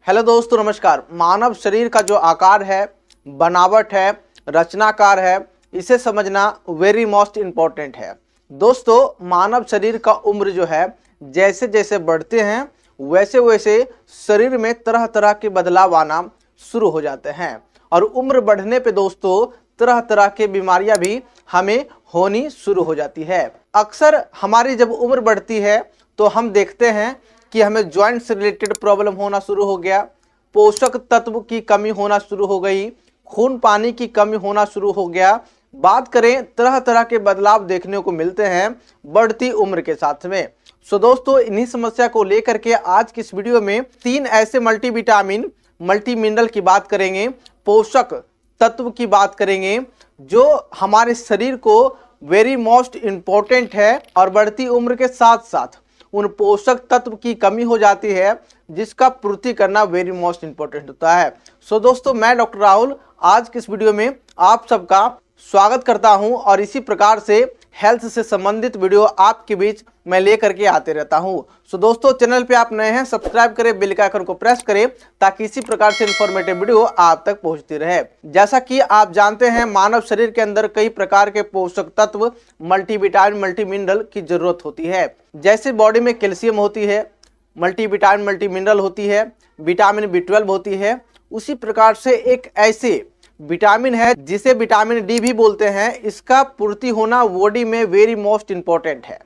Hello दोस्तों, नमस्कार। मानव शरीर का जो आकार है, बनावट है, रचनाकार है, इसे समझना वेरी मोस्ट इम्पोर्टेंट है। दोस्तों, मानव शरीर का उम्र जो है जैसे जैसे बढ़ते हैं वैसे वैसे शरीर में तरह तरह के बदलाव आना शुरू हो जाते हैं और उम्र बढ़ने पे दोस्तों तरह तरह की बीमारियां भी हमें होनी शुरू हो जाती है। अक्सर हमारी जब उम्र बढ़ती है तो हम देखते हैं कि हमें जॉइंट से रिलेटेड प्रॉब्लम होना शुरू हो गया, पोषक तत्व की कमी होना शुरू हो गई, खून पानी की कमी होना शुरू हो गया। बात करें, तरह तरह के बदलाव देखने को मिलते हैं बढ़ती उम्र के साथ में। सो दोस्तों, इन्हीं समस्या को लेकर के आज की इस वीडियो में 3 ऐसे मल्टीविटामिन मल्टी मिनरल की बात करेंगे, पोषक तत्व की बात करेंगे जो हमारे शरीर को वेरी मोस्ट इम्पोर्टेंट है और बढ़ती उम्र के साथ साथ उन पोषक तत्व की कमी हो जाती है जिसका पूर्ति करना वेरी मोस्ट इंपॉर्टेंट होता है। सो दोस्तों, मैं डॉक्टर राहुल आज की इस वीडियो में आप सबका स्वागत करता हूं और इसी प्रकार से हेल्थ से संबंधित वीडियो आपके बीच मैं लेकर के आते रहता हूं। सो दोस्तों, चैनल पे आप नए हैं, सब्सक्राइब करें, बेल के आइकन को प्रेस करें ताकि इसी प्रकार से इंफॉर्मेटिव वीडियो आप तक पहुंचती रहे। जैसा कि आप जानते हैं, मानव शरीर के अंदर कई प्रकार के पोषक तत्व मल्टीविटामिन मल्टी मिनरल की जरूरत होती है। जैसे बॉडी में कैल्शियम होती है, मल्टीविटामिन मल्टी मिनरल होती है, विटामिन B12 होती है, उसी प्रकार से एक ऐसे विटामिन है जिसे विटामिन डी भी बोलते हैं। इसका पूर्ति होना बॉडी में वेरी मोस्ट इंपॉर्टेंट है।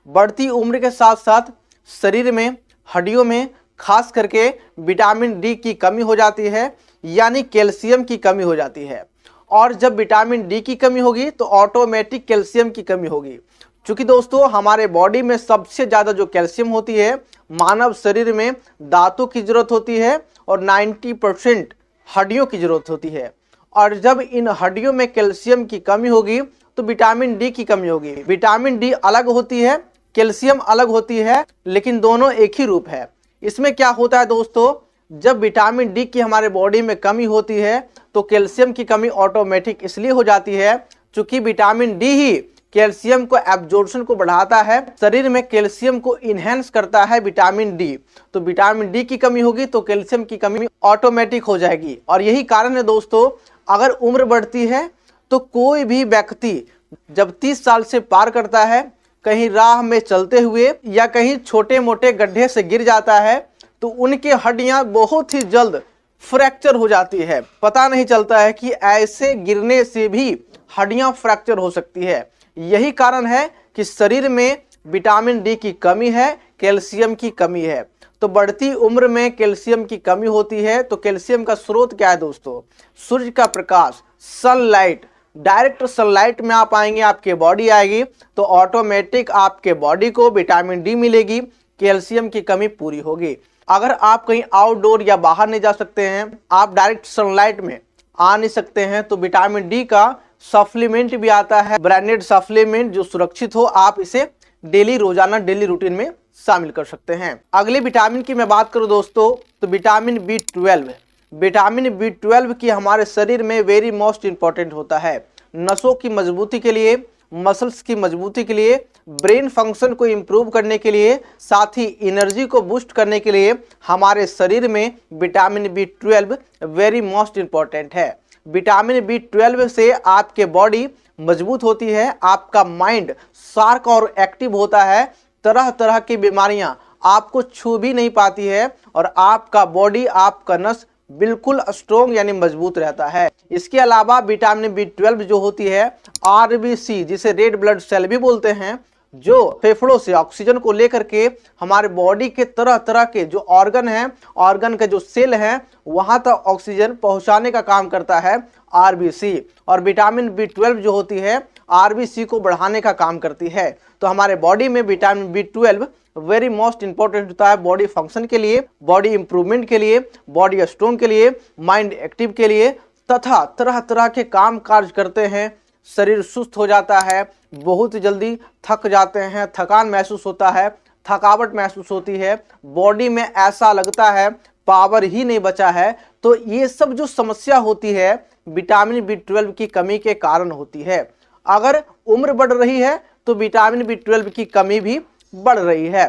बढ़ती उम्र के साथ साथ शरीर में, हड्डियों में खास करके विटामिन डी की कमी हो जाती है, यानी कैल्शियम की कमी हो जाती है। और जब विटामिन डी की कमी होगी तो ऑटोमेटिक कैल्शियम की कमी होगी। क्योंकि दोस्तों, हमारे बॉडी में सबसे ज़्यादा जो कैल्शियम होती है, मानव शरीर में दांतों की जरूरत होती है और 90% हड्डियों की जरूरत होती है। और जब इन हड्डियों में कैल्शियम की कमी होगी तो विटामिन डी की कमी होगी। विटामिन डी अलग होती है, कैल्शियम अलग होती है, लेकिन दोनों एक ही रूप है। इसमें क्या होता है दोस्तों, जब विटामिन डी की हमारे बॉडी में कमी होती है तो कैल्शियम की कमी ऑटोमेटिक इसलिए हो जाती है क्योंकि विटामिन डी ही कैल्शियम को एब्जॉर्प्शन को बढ़ाता है, शरीर में कैल्शियम को इनहेंस करता है विटामिन डी। तो विटामिन डी की कमी होगी तो कैल्शियम की कमी ऑटोमेटिक हो जाएगी। और यही कारण है दोस्तों, अगर उम्र बढ़ती है तो कोई भी व्यक्ति जब 30 साल से पार करता है, कहीं राह में चलते हुए या कहीं छोटे मोटे गड्ढे से गिर जाता है तो उनकी हड्डियां बहुत ही जल्द फ्रैक्चर हो जाती है। पता नहीं चलता है कि ऐसे गिरने से भी हड्डियां फ्रैक्चर हो सकती है। यही कारण है कि शरीर में विटामिन डी की कमी है, कैल्शियम की कमी है। तो बढ़ती उम्र में कैल्शियम की कमी होती है। तो कैल्शियम का स्रोत क्या है दोस्तों? सूर्य का प्रकाश, सनलाइट। डायरेक्ट सनलाइट में आप आएंगे, आपके बॉडी आएगी तो ऑटोमेटिक आपके बॉडी को विटामिन डी मिलेगी, कैल्शियम की कमी पूरी होगी। अगर आप कहीं आउटडोर या बाहर नहीं जा सकते हैं, आप डायरेक्ट सनलाइट में आ नहीं सकते हैं, तो विटामिन डी का सप्लीमेंट भी आता है, ब्रांडेड सप्लीमेंट जो सुरक्षित हो। आप इसे रोजाना डेली रूटीन में शामिल कर सकते हैं। अगले विटामिन की मैं बात करूं दोस्तों तो विटामिन B12। विटामिन B12 की हमारे शरीर में वेरी मोस्ट इंपॉर्टेंट होता है। नसों की मजबूती के लिए, मसल्स की मजबूती के लिए, ब्रेन फंक्शन को इम्प्रूव करने के लिए, साथ ही एनर्जी को बूस्ट करने के लिए हमारे शरीर में vitamin B12 very most important है। विटामिन B12 से आपके बॉडी मजबूत होती है, आपका माइंड शार्प और एक्टिव होता है, तरह तरह की बीमारियां आपको छू भी नहीं पाती है और आपका बॉडी, आपका नस बिल्कुल स्ट्रोंग यानी मजबूत रहता है। इसके अलावा विटामिन B12 जो होती है RBC, जिसे रेड ब्लड सेल भी बोलते हैं, जो फेफड़ों से ऑक्सीजन को लेकर के हमारे बॉडी के तरह तरह के जो ऑर्गन हैं, ऑर्गन के जो सेल हैं, वहां तक ऑक्सीजन पहुंचाने का काम करता है RBC। और विटामिन B12 जो होती है RBC को बढ़ाने का काम करती है। तो हमारे बॉडी में vitamin B12 very most important होता है बॉडी फंक्शन के लिए, बॉडी इंप्रूवमेंट के लिए, बॉडी स्ट्रोंग के लिए, माइंड एक्टिव के लिए, तथा तरह तरह के काम काज करते हैं। शरीर सुस्त हो जाता है, बहुत जल्दी थक जाते हैं, थकान महसूस होता है, थकावट महसूस होती है, बॉडी में ऐसा लगता है पावर ही नहीं बचा है। तो ये सब जो समस्या होती है विटामिन B12 की कमी के कारण होती है। अगर उम्र बढ़ रही है तो विटामिन B12 की कमी भी बढ़ रही है।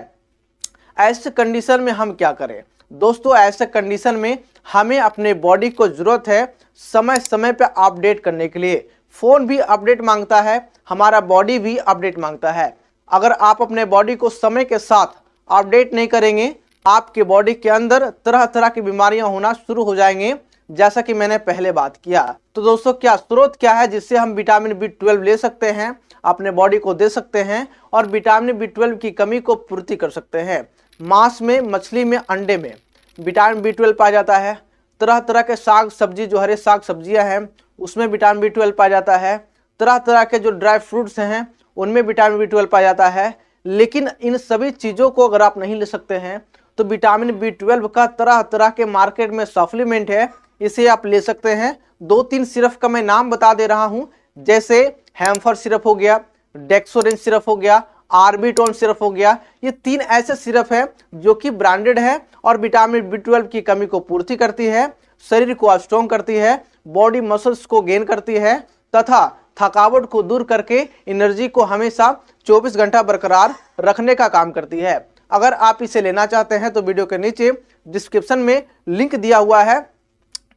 ऐसे कंडीशन में हम क्या करें? दोस्तों ऐसे कंडीशन में हमें अपने बॉडी को जरूरत है समय समय पे अपडेट करने के लिए। फ़ोन भी अपडेट मांगता है, हमारा बॉडी भी अपडेट मांगता है। अगर आप अपने बॉडी को समय के साथ अपडेट नहीं करेंगे, आपके बॉडी के अंदर तरह तरह की बीमारियां होना शुरू हो जाएंगे, जैसा कि मैंने पहले बात किया। तो दोस्तों क्या स्रोत क्या है जिससे हम विटामिन B12 ले सकते हैं, अपने बॉडी को दे सकते हैं और विटामिन B12 की कमी को पूर्ति कर सकते हैं? मांस में, मछली में, अंडे में विटामिन B12 पाया जाता है। तरह तरह के साग सब्जी, जो हरे साग सब्जियां हैं उसमें विटामिन B12 पाया जाता है। तरह तरह के जो ड्राई फ्रूट्स हैं उनमें विटामिन B12 पाया जाता है। लेकिन इन सभी चीज़ों को अगर आप नहीं ले सकते हैं तो विटामिन B12 का तरह तरह के मार्केट में सप्लीमेंट है, इसे आप ले सकते हैं। 2-3 सिरप का मैं नाम बता दे रहा हूं, जैसे हैम्फर सिरप हो गया, डेक्सोरेंज सिरप हो गया, आर्बिटोन सिरप हो गया। ये 3 ऐसे सिरप है जो कि ब्रांडेड है और विटामिन B12 की कमी को पूर्ति करती है, शरीर को स्ट्रॉन्ग करती है, बॉडी मसल्स को गेन करती है तथा थकावट को दूर करके एनर्जी को हमेशा 24 घंटा बरकरार रखने का काम करती है। अगर आप इसे लेना चाहते हैं तो वीडियो के नीचे डिस्क्रिप्शन में लिंक दिया हुआ है,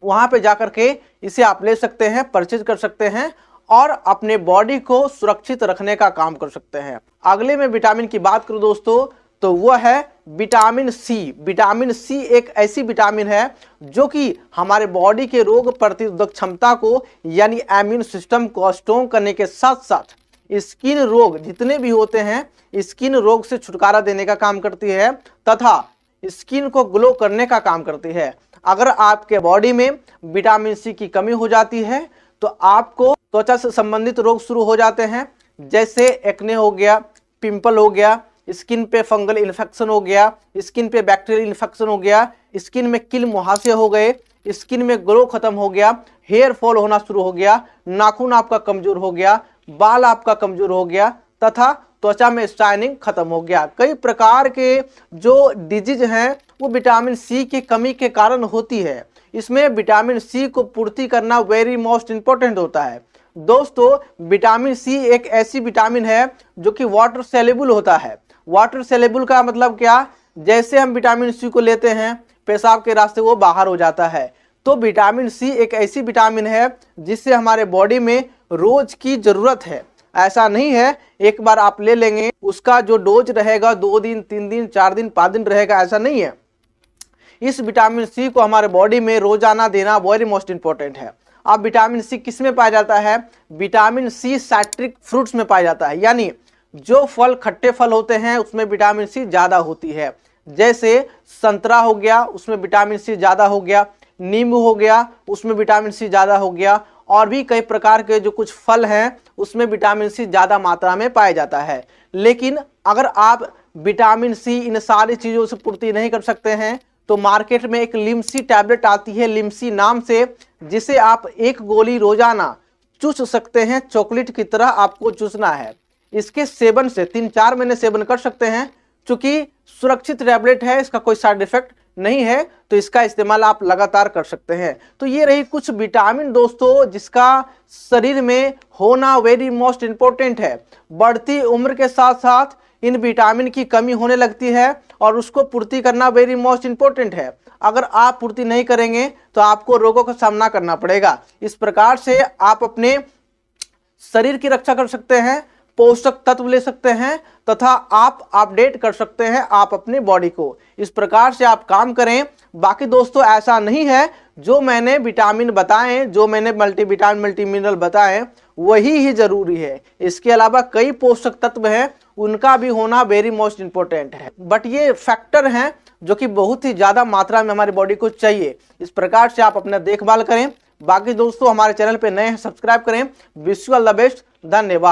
वहां पे जाकर के इसे आप ले सकते हैं, परचेज कर सकते हैं और अपने बॉडी को सुरक्षित रखने का काम कर सकते हैं। अगले में विटामिन की बात करूं दोस्तों तो वह है विटामिन सी। विटामिन सी एक ऐसी विटामिन है जो कि हमारे बॉडी के रोग प्रतिरोधक क्षमता को यानी इम्यून सिस्टम को स्ट्रॉन्ग करने के साथ साथ स्किन रोग जितने भी होते हैं, स्किन रोग से छुटकारा देने का काम करती है तथा स्किन को ग्लो करने का काम करती है। अगर आपके बॉडी में विटामिन सी की कमी हो जाती है तो आपको त्वचा से संबंधित रोग शुरू हो जाते हैं, जैसे एक्ने हो गया, पिंपल हो गया, स्किन पे फंगल इन्फेक्शन हो गया, स्किन पे बैक्टीरियल इन्फेक्शन हो गया, स्किन में किल मुहासे हो गए, स्किन में ग्लो खत्म हो गया, हेयर फॉल होना शुरू हो गया, नाखून आपका कमजोर हो गया, बाल आपका कमजोर हो गया तथा त्वचा में शाइनिंग खत्म हो गया। कई प्रकार के जो डिजीज हैं वो विटामिन सी की कमी के कारण होती है। इसमें विटामिन सी को पूर्ति करना वेरी मोस्ट इंपॉर्टेंट होता है। दोस्तों विटामिन सी एक ऐसी विटामिन है जो कि वाटर सेलेबल होता है। वाटर सेलेबल का मतलब क्या? जैसे हम विटामिन सी को लेते हैं पेशाब के रास्ते वो बाहर हो जाता है। तो विटामिन सी एक ऐसी विटामिन है जिससे हमारे बॉडी में रोज की जरूरत है। ऐसा नहीं है एक बार आप ले लेंगे उसका जो डोज रहेगा 2 दिन, 3 दिन, 4 दिन, 5 दिन रहेगा, ऐसा नहीं है। इस विटामिन सी को हमारे बॉडी में रोजाना देना वेरी मोस्ट इंपॉर्टेंट है। अब विटामिन सी किस में पाया जाता है? विटामिन सी साइट्रिक फ्रूट्स में पाया जाता है, यानी जो फल खट्टे फल होते हैं उसमें विटामिन सी ज़्यादा होती है। जैसे संतरा हो गया उसमें विटामिन सी ज़्यादा हो गया, नींबू हो गया उसमें विटामिन सी ज़्यादा हो गया, और भी कई प्रकार के जो कुछ फल हैं उसमें विटामिन सी ज़्यादा मात्रा में पाया जाता है। लेकिन अगर आप विटामिन सी इन सारी चीज़ों से पूर्ति नहीं कर सकते हैं तो मार्केट में एक लिम्सी टैबलेट आती है लिम्सी नाम से, जिसे आप 1 गोली रोजाना चूस सकते हैं, चॉकलेट की तरह आपको चूसना है। इसके सेवन से 3-4 महीने सेवन कर सकते हैं। चूंकि सुरक्षित टैबलेट है, इसका कोई साइड इफेक्ट नहीं है, तो इसका इस्तेमाल आप लगातार कर सकते हैं। तो ये रही कुछ विटामिन दोस्तों जिसका शरीर में होना वेरी मोस्ट इंपॉर्टेंट है। बढ़ती उम्र के साथ साथ इन विटामिन की कमी होने लगती है और उसको पूर्ति करना वेरी मोस्ट इंपॉर्टेंट है। अगर आप पूर्ति नहीं करेंगे तो आपको रोगों का सामना करना पड़ेगा। इस प्रकार से आप अपने शरीर की रक्षा कर सकते हैं, पोषक तत्व ले सकते हैं तथा आप अपडेट कर सकते हैं आप अपने बॉडी को। इस प्रकार से आप काम करें। बाकी दोस्तों ऐसा नहीं है जो मैंने विटामिन बताएं, जो मैंने मल्टीविटामिन मल्टी मिनरल बताएं वही ही जरूरी है। इसके अलावा कई पोषक तत्व हैं उनका भी होना वेरी मोस्ट इंपॉर्टेंट है, बट ये फैक्टर हैं जो कि बहुत ही ज़्यादा मात्रा में हमारी बॉडी को चाहिए। इस प्रकार से आप अपना देखभाल करें। बाकी दोस्तों हमारे चैनल पे नए हैं, सब्सक्राइब करें। Wish you all the best. धन्यवाद।